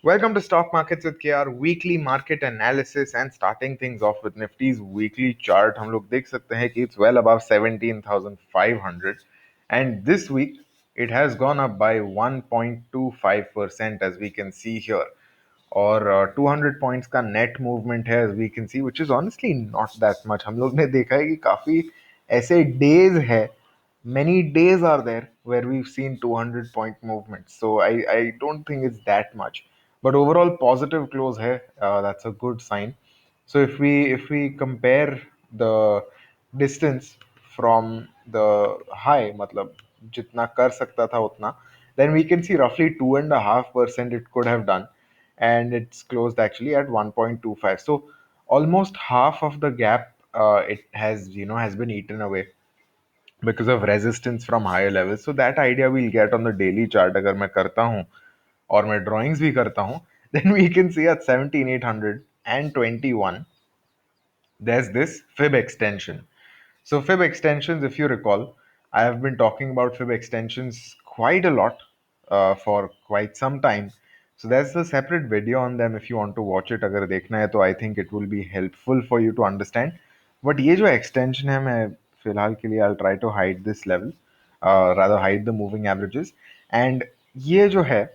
Welcome to Stock Markets with KR weekly market analysis and starting things off with Nifty's weekly chart. हम लोग देख सकते हैं कि it's well above 17,500 and this week it has gone up by 1.25% as we can see here. और 200 points का net movement है as we can see which is honestly not that much. हम लोग ने देखा है कि काफ़ी ऐसे डेज है, many days are there where we've seen 200 point movements. So I don't think it's that much. But overall positive close hai, that's a good sign. So if we compare the distance from the high, मतलब जितना कर सकता था उतना, then we can see roughly 2.5% it could have done, and it's closed actually at 1.25. So almost half of the gap it has has been eaten away because of resistance from higher levels. So that idea we'll get on the daily chart. अगर मैं करता हूँ और मैं drawings भी करता हूँ, then we can see at 17,821 there's this fib extension. So fib extensions, if you recall, I have been talking about fib extensions quite a lot for quite some time. So there's a separate video on them if you want to watch it. अगर देखना है तो I think it will be helpful for you to understand. But ये जो extension है, मैं फिलहाल के लिए I'll try to hide this level, rather hide the moving averages. And ये जो है,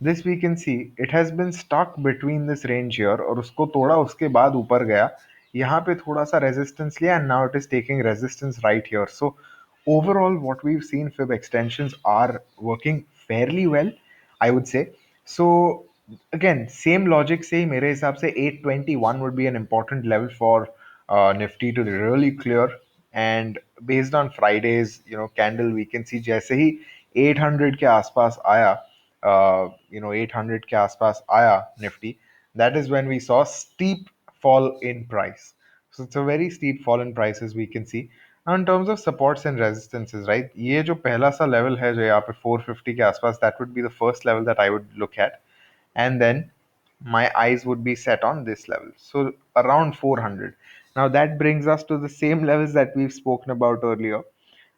this we can see it has been stuck between this range here और उसको तोड़ा, उसके बाद ऊपर गया, यहाँ पे थोड़ा सा रेजिस्टेंस लिया, and now it is taking resistance right here. So overall what we've seen, fib extensions are working fairly well, I would say. So again, same logic से ही मेरे हिसाब से 821 would be an important level for Nifty to really clear. And based on Friday's candle, we can see जैसे ही 800 के आसपास आया, 800 के आसपास आया Nifty, that is when we saw steep fall in price. So it's a very steep fall in prices we can see. Now in terms of supports and resistances, right? ये जो पहला सा level है जो यहाँ पे 450 के आसपास, that would be the first level that I would look at, and then my eyes would be set on this level. So around 400. Now that brings us to the same levels that we've spoken about earlier,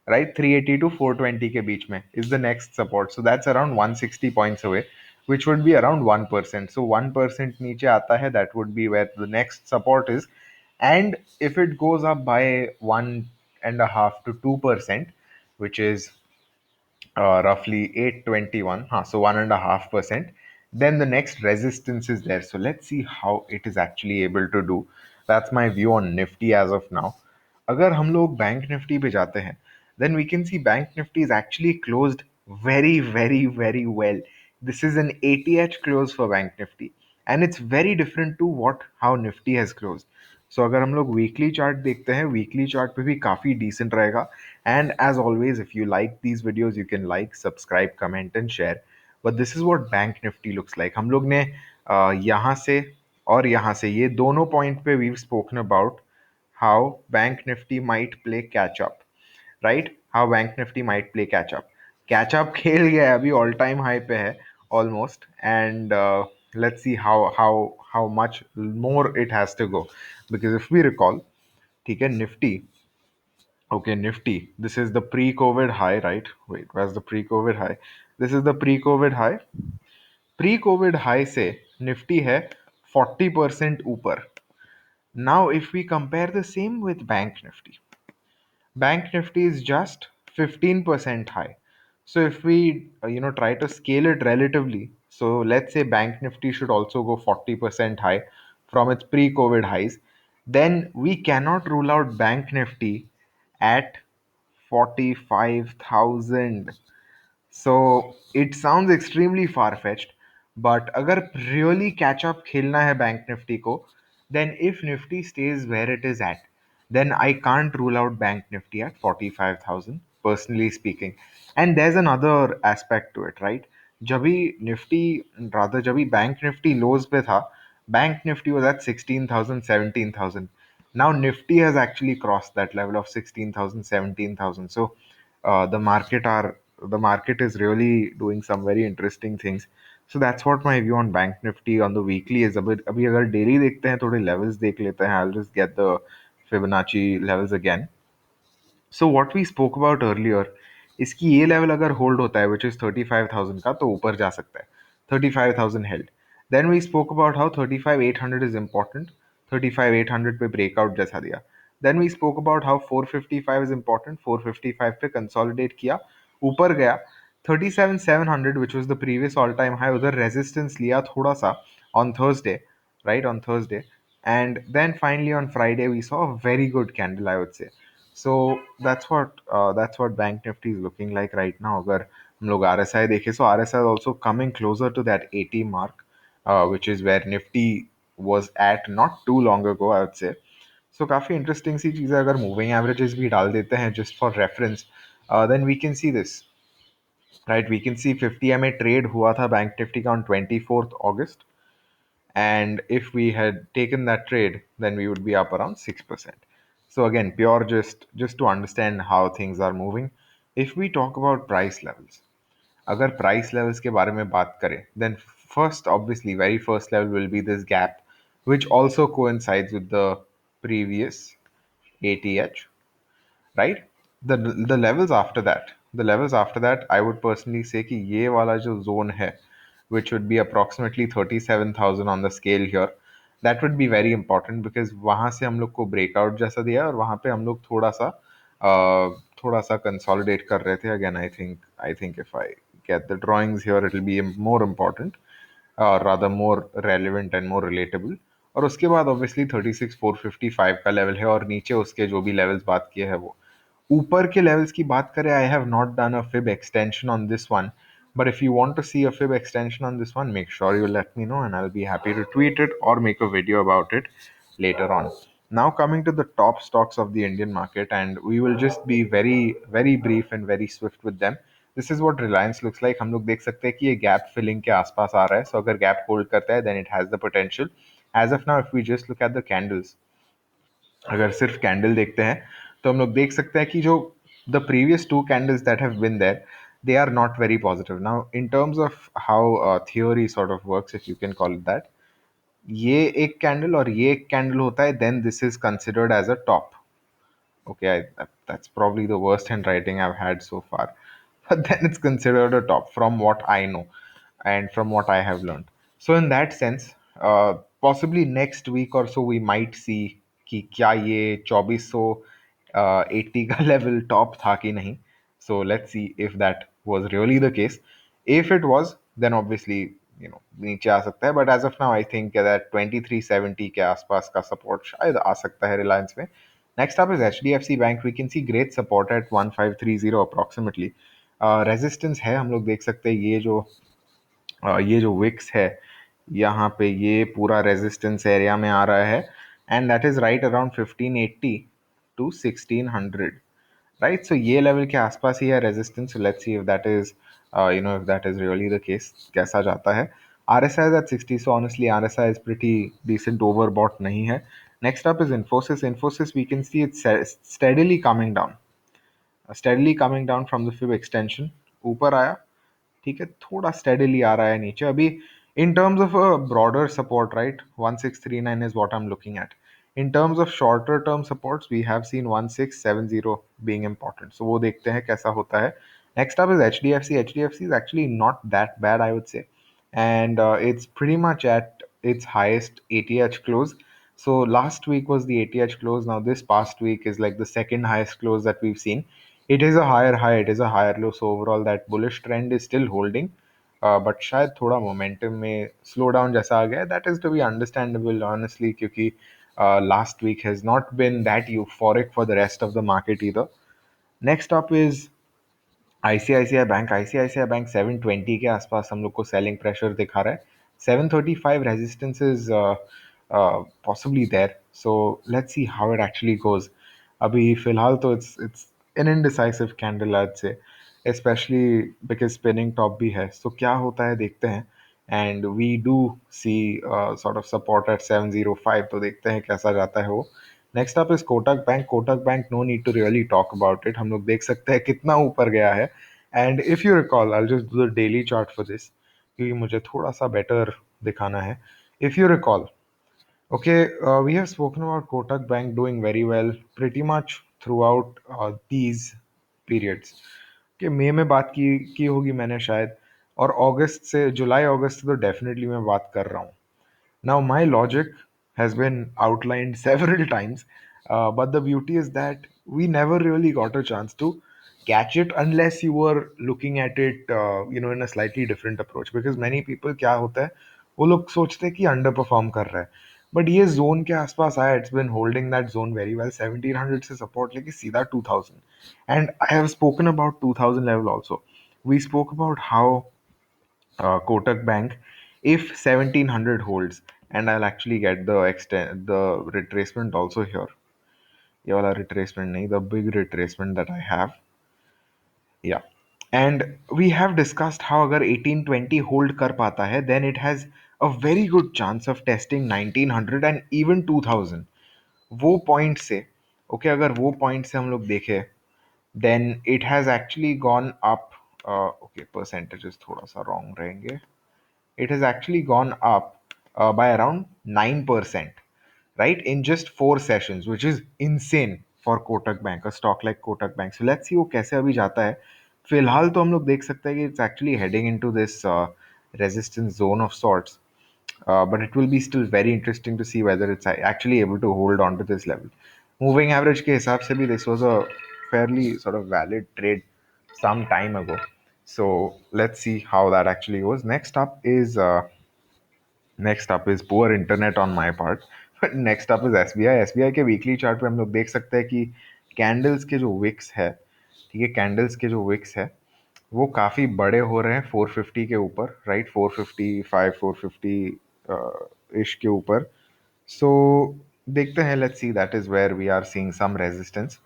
right? 380 to 420 के बीच में is the next support. So that's around 160 points away, which would be around 1%. So 1% नीचे आता है, that would be where the next support is. And if it goes up by 1.5 to 2%, which is roughly 821, so 1.5%, then the next resistance is there. So let's see how it is actually able to do. That's my view on Nifty as of now. अगर हम लोग bank Nifty पे जाते हैं, then we can see bank nifty is actually closed very very very well. This is an ATH close for bank nifty, and it's very different to what how nifty has closed. So अगर हम लोग weekly chart देखते हैं, weekly chart पे भी काफ़ी decent रहेगा. And as always, if you like these videos you can like, subscribe, comment and share. But this is what bank Nifty looks like. हम लोग ने यहाँ से और यहाँ से ये दोनों पॉइंट पे we spoken about how bank nifty might play catch up, right? How bank nifty might play catch up खेल गया है, अभी all time high पे है almost. And let's see how much more it has to go, because if we recall, ठीक है, nifty, okay, nifty, this is the pre-covid high, right? Wait, where's the pre-covid high? This is the pre-covid high. Pre-covid high से nifty है 40% ऊपर. Now if we compare the same with bank nifty, bank nifty is just 15% high. So if we try to scale it relatively, so let's say bank nifty should also go 40% high from its pre-covid highs, then we cannot rule out bank nifty at 45,000. So it sounds extremely far-fetched, but अगर really catch up खेलना है bank Nifty को, then if nifty stays where it is at, then I can't rule out bank nifty at 45,000, personally speaking. And there's another aspect to it, right? जब भी Nifty, rather जब भी bank Nifty लोज पे था, bank nifty was at 16,000, 17,000. Now nifty has actually crossed that level of 16,000, 17,000. So the market is really doing some very interesting things. So that's what my view on bank nifty on the weekly is. अभी अगर daily देखते हैं, थोड़े levels देख लेते हैं. I'll just get the Fibonacci levels again. So what we spoke about earlier, इसकी ये level अगर hold होता है, which is 35,000 का, तो ऊपर जा सकता है. 35,000 held. Then we spoke about how 35,800 is important. 35,800 पे breakout जैसा दिया. Then we spoke about how 455 is important. 455 पे consolidate किया, ऊपर गया. 37,700 which was the previous all time high, उधर resistance लिया थोड़ा सा on Thursday, right, on Thursday. And then finally on Friday we saw a very good candle, I would say. So that's what Bank Nifty is looking like right now. अगर हम लोग RSI देखें, so RSI is also coming closer to that 80 mark, which is where Nifty was at not too long ago, I would say. So काफ़ी interesting सी चीज़ है. अगर moving averages भी डाल देते हैं just for reference, then we can see this, right? We can see 50 MA trade हुआ था bank Nifty का on 24th August, and if we had taken that trade, then we would be up around 6%. So again, pure just to understand how things are moving. If we talk about price levels, अगर price levels के बारे में बात करें, then first obviously very first level will be this gap, which also coincides with the previous ATH, right? The levels after that, I would personally say कि ये वाला जो zone है, which would be approximately 37,000 on the scale here, that would be very important because वहाँ से हम लोग को breakout जैसा दिया और वहाँ पे हम लोग थोड़ा सा consolidate कर रहे थे. Again, I think if I get the drawings here, it will be more important, rather more relevant and more relatable. और उसके बाद obviously 36,455 का लेवल है और नीचे उसके जो भी लेवल्स बात किए हैं वो. ऊपर के लेवल्स की बात करें, I have not done a fib extension on this one, but if you want to see a fib extension on this one, make sure you let me know and I'll be happy to tweet it or make a video about it later on. Now coming to the top stocks of the Indian market, and we will just be very very brief and very swift with them. This is what Reliance looks like. हम लोग देख सकते हैं कि ये gap filling के आसपास आ रहा है. So अगर गैप होल्ड करता है, then it has the potential. As of now, if we just look at the candles, अगर सिर्फ कैंडल देखते हैं तो हम लोग देख सकते हैं कि जो the previous two candles that have been there, they are not very positive. Now in terms of how theory sort of works, if you can call it that, ये एक कैंडल और ये एक कैंडल होता है, then this is considered as a top. Okay, that's probably the worst handwriting I've had so far. But then it's considered a top from what I know and from what I have learned. So in that sense, possibly next week or so we might see कि क्या ये 2480 का level top था कि नहीं. So let's see if that was really the case. If it was, then obviously नीचे आ सकता है. But as of now, I think that 2370 के आसपास का support शायद आ सकता है Reliance में. Next up is HDFC Bank. We can see great support at 1530 approximately. Resistance है, हम लोग देख सकते हैं ये जो विक्स है, यहाँ पे ये पूरा रेजिस्टेंस एरिया में आ रहा है, and that is right around 1580 to 1600, right. So ये लेवल के आसपास ही है resistance. Let's see if that is if that is really the case, कैसा जाता है. RSI is at 60, so honestly RSI is pretty decent, overbought नहीं है. Next up is Infosys. Infosys, we can see it's steadily coming down from the fib extension. ऊपर आया, ठीक है, थोड़ा स्टेडीली आ रहा है नीचे अभी. In terms of a broader support, right, 1639 is what I am looking at. In terms of shorter term supports we have seen 1670 being important, so वो देखते हैं कैसा होता है. Next up is HDFC. HDFC is actually not that bad, I would say, and it's pretty much at its highest ATH close. So last week was the ATH close. Now this past week is like the second highest close that we've seen. It is a higher high, it is a higher low. So overall that bullish trend is still holding. But शायद थोड़ा momentum में slow down जैसा आ गया. That is to be understandable honestly, क्योंकि last week has not been that euphoric for the rest of the market either. Next up is ICICI bank. ICICI bank 720 के आसपास हम लोग को सेलिंग प्रेशर दिखा रहा है. 735 resistance is possibly there. So let's see how it actually goes. अभी फिलहाल तो इट्स एन इनडिसाइसिव कैंडल आज से, स्पेशली बिकॉज स्पिनिंग टॉप भी है. सो क्या होता है देखते हैं. And we do see sort of support at 705, तो देखते हैं कैसा जाता है वो. Next up is Kotak bank. Kotak bank, no need to really talk about it. हम लोग देख सकते हैं कितना ऊपर गया है. And if you recall, I just do the daily chart for this, क्योंकि मुझे थोड़ा सा बेटर दिखाना है. If you recall, okay, we have spoken about Kotak Bank doing very well pretty much throughout these periods. Okay, मई में बात की होगी मैंने शायद, और अगस्त से जुलाई अगस्त से तो डेफिनेटली मैं बात कर रहा हूँ. Now, my logic has been outlined several times, but the beauty is that we never really got a chance to catch it unless you were looking at it, in a slightly different approach. Because many people, क्या होता है, वो लोग सोचते हैं कि under perform कर रहा है, बट ये जोन के आसपास आया. It's been holding that zone very well. 1700 से सपोर्ट लेके सीधा 2000, and I have spoken about 2000 level also. We spoke about how Kotak Bank, if 1700 holds, and I'll actually get the retracement also here. ये वाला retracement नहीं, the big retracement that I have. Yeah. And we have discussed how अगर 1820 hold कर पाता है, then it has a very good chance of testing 1900 and even 2000. वो point से, okay, अगर वो पॉइंट से हम लोग देखें, then it has actually gone up. Okay, percentages थोड़ा सा wrong रहेंगे. It has actually gone up by around 9%, right, in just 4 sessions, which is insane for Kotak Bank, a stock like Kotak Bank. So let's see वो कैसे अभी जाता है. फिलहाल तो हम लोग देख सकते हैं कि it's actually heading into this resistance zone of sorts, but it will be still very interesting to see whether it's actually able to hold on to this level. Moving average के हिसाब से भी this was a fairly sort of valid trade some time ago. So let's see how that actually goes. Next up is poor internet on my part. But next up is SBI. SBI के weekly chart पे हम लोग देख सकते हैं कि candles के जो विक्स है, ठीक है, कैंडल्स के जो विक्स है वो काफ़ी बड़े हो रहे हैं 450 के ऊपर, राइट, 455 450 इश के ऊपर. सो देखते हैं, let's see, that is where we are seeing some resistance.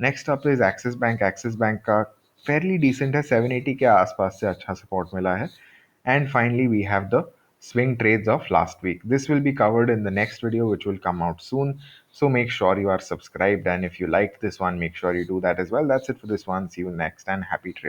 Next up is Axis bank. Axis bank का फेयरली डिसेंट है, 780 के आसपास से अच्छा सपोर्ट मिला है. And finally we have the swing trades of last week. This will be covered in the next video, which will come out soon. So make sure you are subscribed, and if you liked this one, make sure you do that as well. That's it for this one. See you next, and happy trading.